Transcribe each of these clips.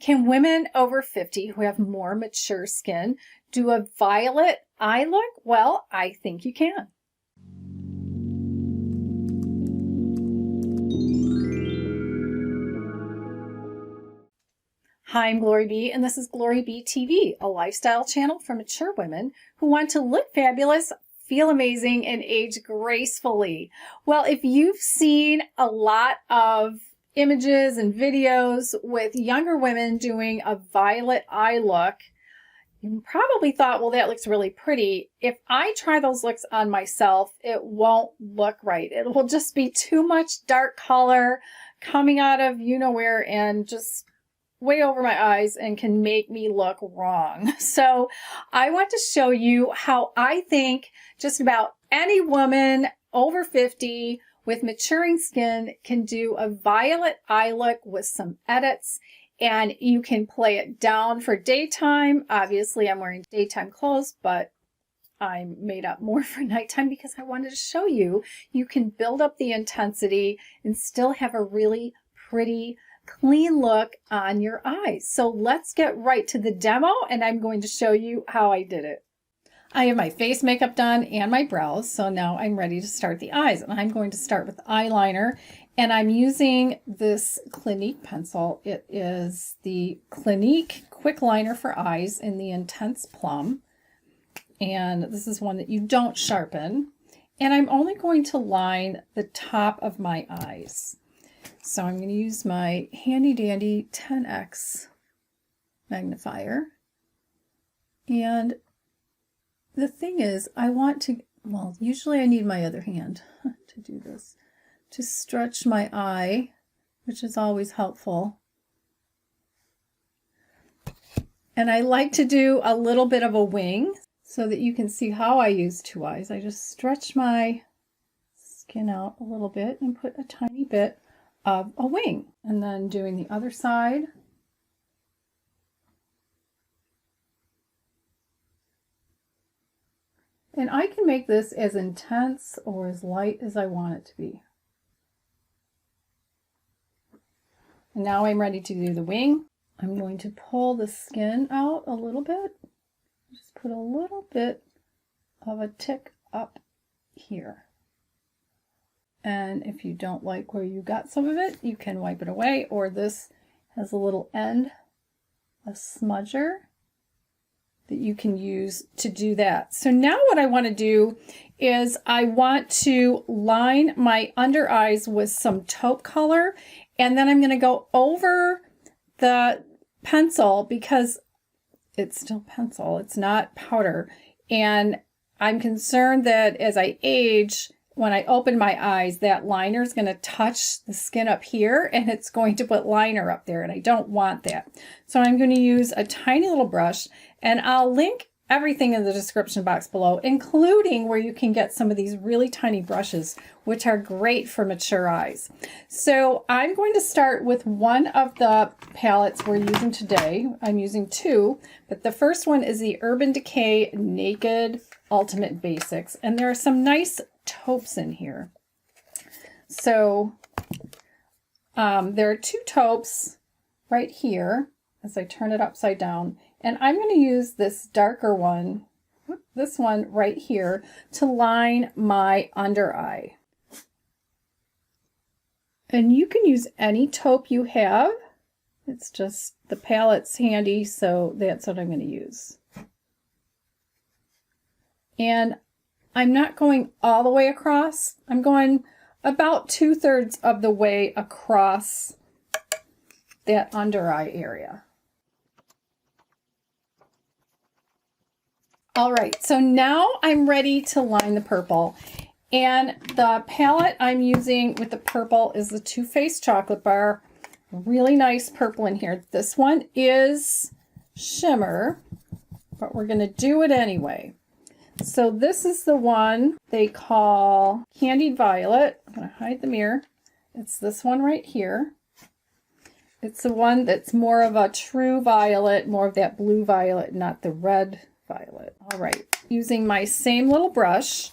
Can women over 50 who have more mature skin do a violet eye look? Well, I think you can. Hi, I'm GloryB, and this is GloryB-TV, a lifestyle channel for mature women who want to look fabulous, feel amazing, and age gracefully. Well, if you've seen a lot of images and videos with younger women doing a violet eye look, you probably thought, well, that looks really pretty. If I try those looks on myself, it won't look right. It will just be too much dark color coming out of you-know-where and just way over my eyes and can make me look wrong. So I want to show you how I think just about any woman over 50 with maturing skin can do a violet eye look with some edits, and you can play it down for daytime. Obviously I'm wearing daytime clothes, but I made up more for nighttime because I wanted to show you you can build up the intensity and still have a really pretty clean look on your eyes. So let's get right to the demo, and I'm going to show you how I did it. I have my face makeup done and my brows, so now I'm ready to start the eyes. And I'm going to start with eyeliner, and I'm using this Clinique pencil. It is the Clinique Quick Liner for Eyes in the Intense Plum, and this is one that you don't sharpen. And I'm only going to line the top of my eyes. So I'm going to use my handy dandy 10x magnifier. And the thing is, I want to, well, usually I need my other hand to do this, to stretch my eye, which is always helpful. And I like to do a little bit of a wing so that you can see how I use two eyes. I just stretch my skin out a little bit and put a tiny bit of a wing. And then doing the other side. And I can make this as intense or as light as I want it to be. And now I'm ready to do the wing. I'm going to pull the skin out a little bit. Just put a little bit of a tick up here. And if you don't like where you got some of it, you can wipe it away, or this has a little end, a smudger that you can use to do that. So now what I want to do is I want to line my under eyes with some taupe color, and then I'm going to go over the pencil because it's still pencil, it's not powder, and I'm concerned that as I age, when I open my eyes, that liner is going to touch the skin up here and it's going to put liner up there, and I don't want that. So I'm going to use a tiny little brush, and I'll link everything in the description box below, including where you can get some of these really tiny brushes, which are great for mature eyes. So I'm going to start with one of the palettes we're using today. I'm using two, but the first one is the Urban Decay Naked Ultimate Basics, and there are some nice taupes in here. So there are two taupes right here as I turn it upside down, and I'm going to use this darker one, this one right here, to line my under eye. And you can use any taupe you have. It's just the palette's handy, so that's what I'm going to use. And I'm not going all the way across. I'm going about 2/3 of the way across that under eye area. All right, so now I'm ready to line the purple. And the palette I'm using with the purple is the Too Faced Chocolate Bar. Really nice purple in here. This one is shimmer, but we're going to do it anyway. So this is the one they call Candied Violet. I'm going to hide the mirror. It's this one right here. It's the one that's more of a true violet, more of that blue violet, not the red violet. All right, using my same little brush,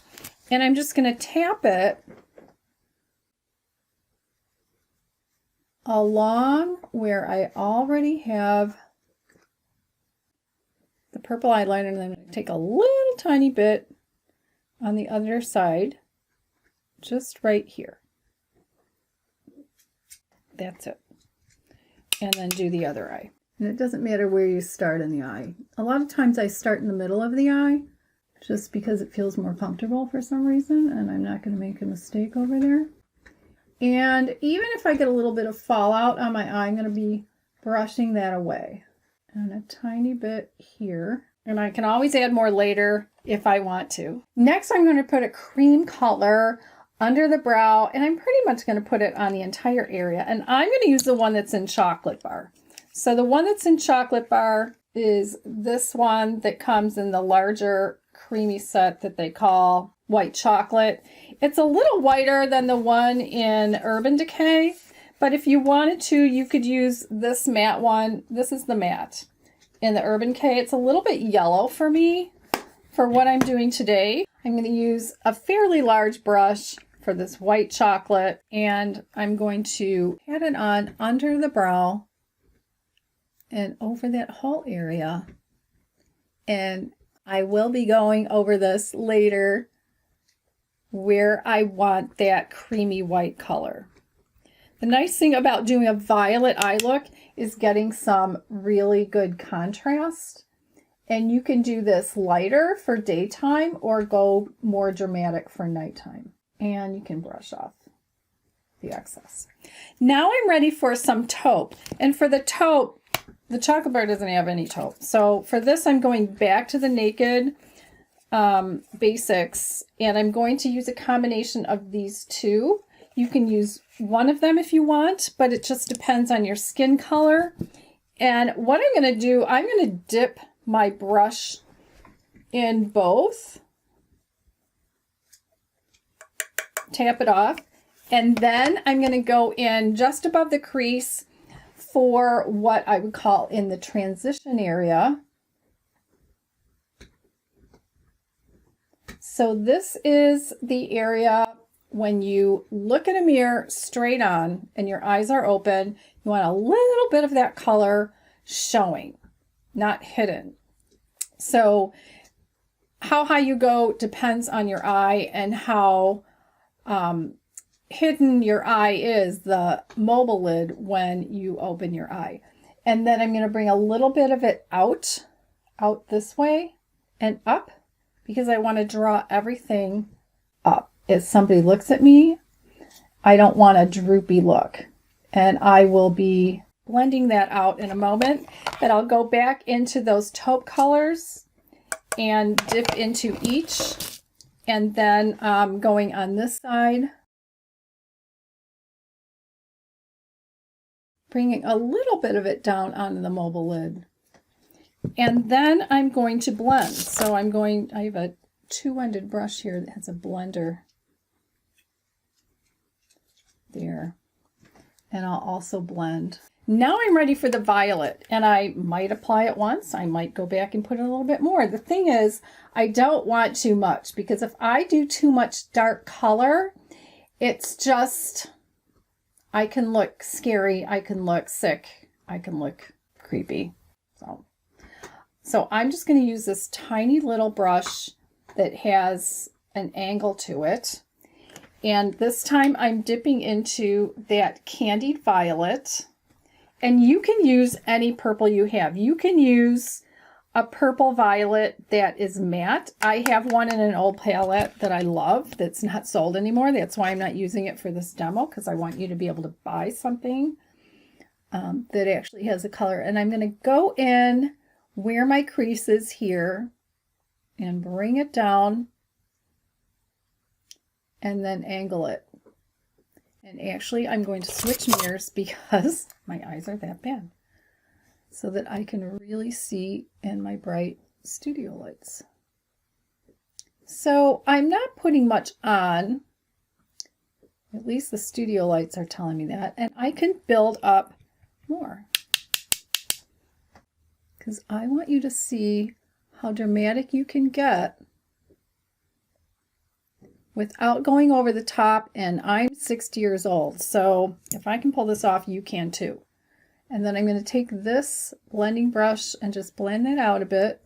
and I'm just going to tap it along where I already have the purple eyeliner, and then I'm going to take a little tiny bit on the other side, just right here. That's it. And then do the other eye. And it doesn't matter where you start in the eye. A lot of times I start in the middle of the eye just because it feels more comfortable for some reason, and I'm not going to make a mistake over there. And even if I get a little bit of fallout on my eye, I'm going to be brushing that away. And a tiny bit here. And I can always add more later if I want to. Next, I'm going to put a cream color under the brow, and I'm pretty much going to put it on the entire area. And I'm going to use the one that's in Chocolate Bar. So the one that's in Chocolate Bar is this one that comes in the larger creamy set that they call white chocolate. It's a little whiter than the one in Urban Decay, but if you wanted to, you could use this matte one. This is the matte in the Urban Decay. It's a little bit yellow for me for what I'm doing today. I'm going to use a fairly large brush for this white chocolate, and I'm going to pat it on under the brow and over that whole area. And I will be going over this later where I want that creamy white color. The nice thing about doing a violet eye look is getting some really good contrast. And you can do this lighter for daytime or go more dramatic for nighttime. And you can brush off the excess. Now I'm ready for some taupe. And for the taupe, the Chocolate Bar doesn't have any taupe. So for this, I'm going back to the Naked Basics, and I'm going to use a combination of these two. You can use one of them if you want, but it just depends on your skin color. And what I'm going to do, I'm going to dip my brush in both, tap it off, and then I'm going to go in just above the crease for what I would call in the transition area. So this is the area when you look in a mirror straight on and your eyes are open, you want a little bit of that color showing, not hidden. So how high you go depends on your eye and how hidden your eye is, the mobile lid, when you open your eye. And then I'm going to bring a little bit of it out this way and up, because I want to draw everything up. If somebody looks at me, I don't want a droopy look. And I will be blending that out in a moment. But I'll go back into those taupe colors and dip into each. And then going on this side, bringing a little bit of it down onto the mobile lid. And then I'm going to blend. So I have a two-ended brush here that has a blender there. And I'll also blend. Now I'm ready for the violet, and I might apply it once. I might go back and put in a little bit more. The thing is, I don't want too much, because if I do too much dark color, it's just, I can look scary, I can look sick, I can look creepy. So I'm just going to use this tiny little brush that has an angle to it. And this time I'm dipping into that candied violet. And you can use any purple you have. You can use a purple violet that is matte. I have one in an old palette that I love that's not sold anymore. That's why I'm not using it for this demo, because I want you to be able to buy something that actually has a color. And I'm going to go in where my crease is here and bring it down and then angle it. And actually I'm going to switch mirrors because my eyes are that bad, so that I can really see in my bright studio lights. So I'm not putting much on, at least the studio lights are telling me that, and I can build up more, because I want you to see how dramatic you can get without going over the top, and I'm 60 years old, so if I can pull this off, you can too. And then I'm going to take this blending brush and just blend it out a bit.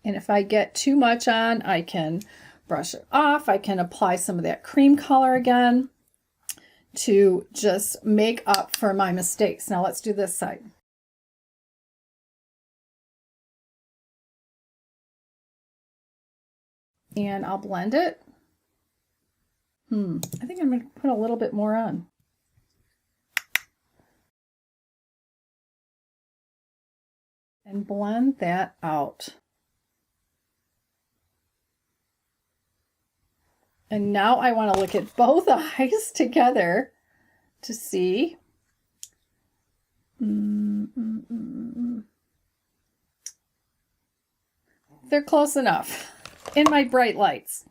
And if I get too much on, I can brush it off. I can apply some of that cream color again to just make up for my mistakes. Now let's do this side. And I'll blend it. I think I'm going to put a little bit more on. And blend that out. And now I want to look at both eyes together to see. They're close enough in my bright lights.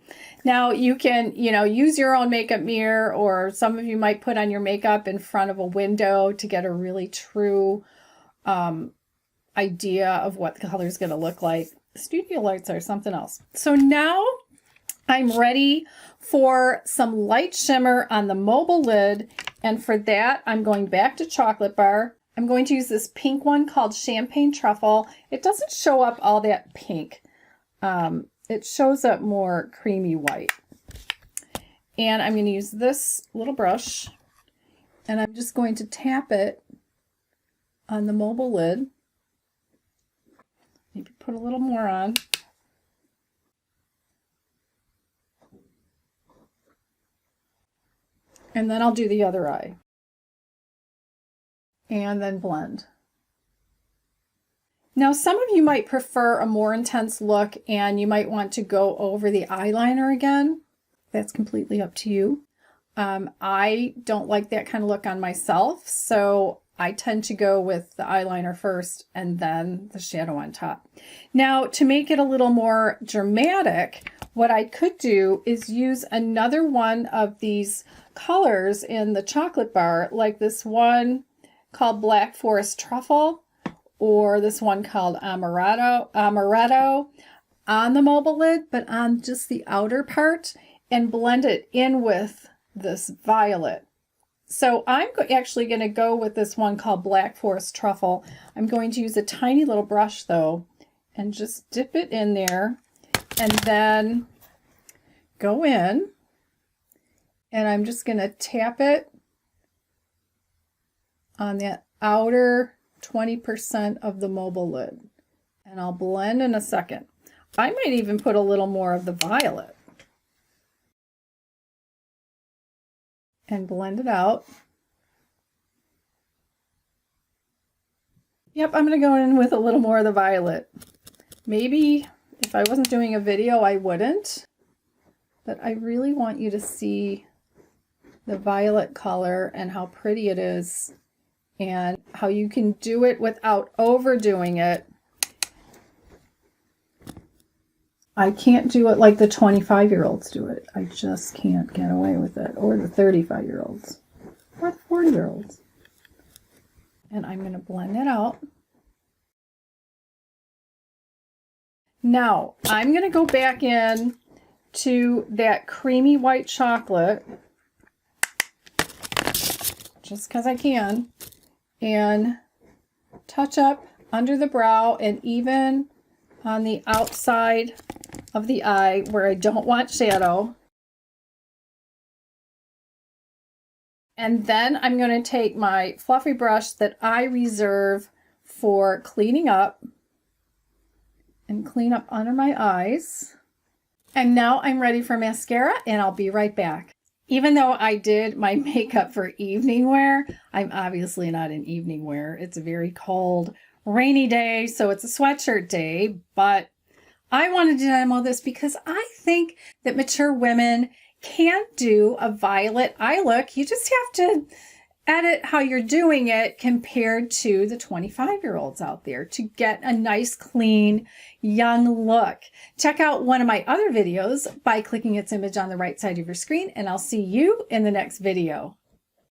Now you can, use your own makeup mirror, or some of you might put on your makeup in front of a window to get a really true idea of what the color is going to look like. Studio lights are something else. So now I'm ready for some light shimmer on the mobile lid, and for that I'm going back to Chocolate Bar. I'm going to use this pink one called Champagne Truffle. It doesn't show up all that pink. It shows up more creamy white. And I'm going to use this little brush, and I'm just going to tap it on the mobile lid. Maybe put a little more on. And then I'll do the other eye. And then blend. Now some of you might prefer a more intense look and you might want to go over the eyeliner again. That's completely up to you. I don't like that kind of look on myself, so I tend to go with the eyeliner first and then the shadow on top. Now to make it a little more dramatic, what I could do is use another one of these colors in the Chocolate Bar, like this one called Black Forest Truffle, or this one called Amaretto on the mobile lid, but on just the outer part, and blend it in with this violet. So I'm actually going to go with this one called Black Forest Truffle. I'm going to use a tiny little brush though, and just dip it in there, and then go in, and I'm just going to tap it on that outer 20% of the mobile lid, and I'll blend in a second. I might even put a little more of the violet and blend it out. Yep, I'm going to go in with a little more of the violet. Maybe if I wasn't doing a video, I wouldn't, but I really want you to see the violet color and how pretty it is, and how you can do it without overdoing it. I can't do it like the 25-year-olds do it. I just can't get away with it. Or the 35-year-olds. Or the 40-year-olds. And I'm going to blend it out. Now, I'm going to go back in to that creamy white chocolate, just because I can, and touch up under the brow and even on the outside of the eye where I don't want shadow. And then I'm going to take my fluffy brush that I reserve for cleaning up and clean up under my eyes. And now I'm ready for mascara, and I'll be right back. Even though I did my makeup for evening wear, I'm obviously not in evening wear. It's a very cold, rainy day, so it's a sweatshirt day, but I wanted to demo this because I think that mature women can do a violet eye look. You just have to edit how you're doing it compared to the 25-year-olds out there to get a nice, clean, young look. Check out one of my other videos by clicking its image on the right side of your screen, and I'll see you in the next video.